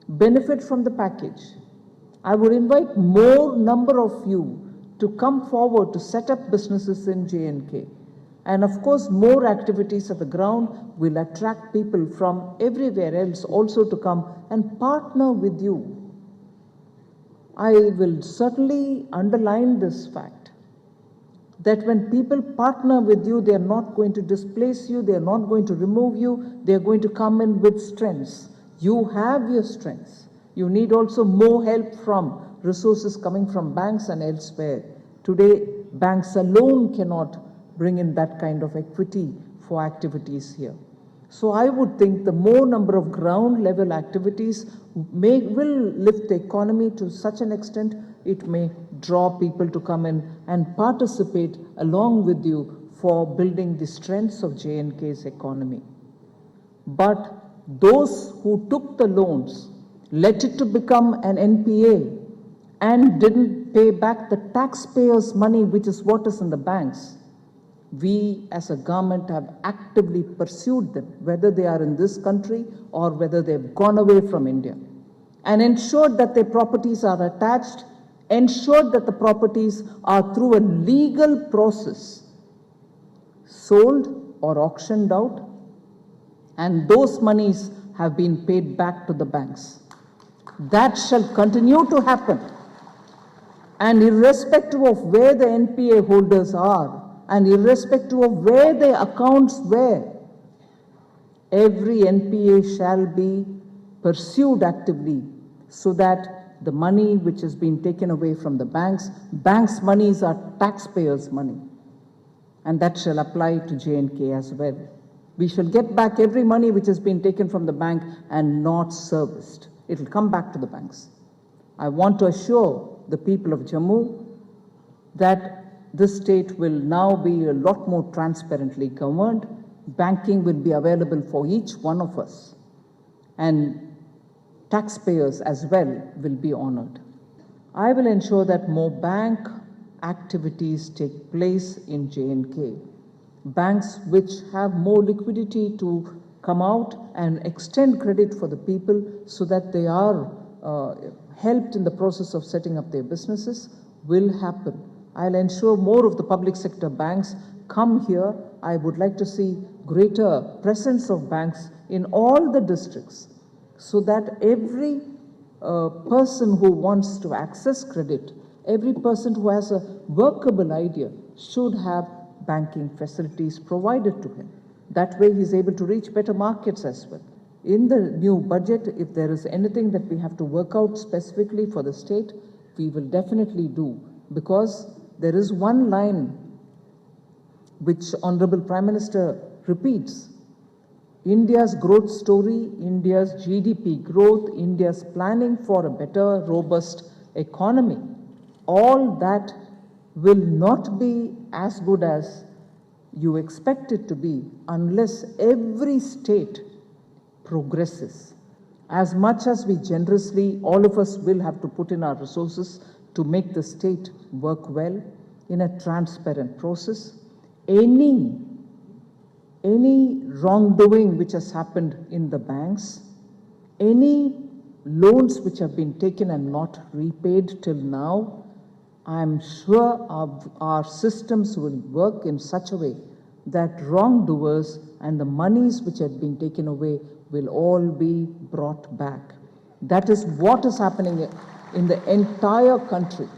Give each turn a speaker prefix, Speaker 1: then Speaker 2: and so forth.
Speaker 1: benefit from the package. I would invite more number of you to come forward to set up businesses in J&K. And of course, more activities at the ground will attract people from everywhere else also to come and partner with you. I will certainly underline this fact that when people partner with you, they are not going to displace you, they are not going to remove you, they are going to come in with strengths. You have your strengths. You need also more help from resources coming from banks and elsewhere. Today, banks alone cannot bring in that kind of equity for activities here. So I would think the more number of ground level activities will lift the economy to such an extent it may draw people to come in and participate along with you for building the strengths of J&K's economy. But those who took the loans, let it to become an NPA and didn't pay back the taxpayers' money, which is what is in the banks, we as a government have actively pursued them, whether they are in this country or whether they've gone away from India, and ensured that their properties are attached, ensured that the properties are through a legal process sold or auctioned out, and those monies have been paid back to the banks. That shall continue to happen. And irrespective of where the NPA holders are, and irrespective of where their accounts were, every NPA shall be pursued actively so that the money which has been taken away from the banks' monies are taxpayers' money. And that shall apply to J&K as well. We shall get back every money which has been taken from the bank and not serviced. It will come back to the banks. I want to assure the people of Jammu that this state will now be a lot more transparently governed. Banking will be available for each one of us, and taxpayers as well will be honored. I will ensure that more bank activities take place in J&K. Banks which have more liquidity to come out and extend credit for the people so that they are helped in the process of setting up their businesses will happen. I'll ensure more of the public sector banks come here. I would like to see greater presence of banks in all the districts so that every person who wants to access credit, every person who has a workable idea should have banking facilities provided to him. That way he's able to reach better markets as well. In the new budget, if there is anything that we have to work out specifically for the state, we will definitely do, because there is one line which Honorable Prime Minister repeats: India's growth story, India's GDP growth, India's planning for a better, robust economy. All that will not be as good as you expect it to be unless every state progresses. As much as we generously, all of us will have to put in our resources to make the state work well in a transparent process. Any wrongdoing which has happened in the banks, any loans which have been taken and not repaid till now, I am sure our systems will work in such a way that wrongdoers and the monies which had been taken away will all be brought back. That is what is happening in the entire country.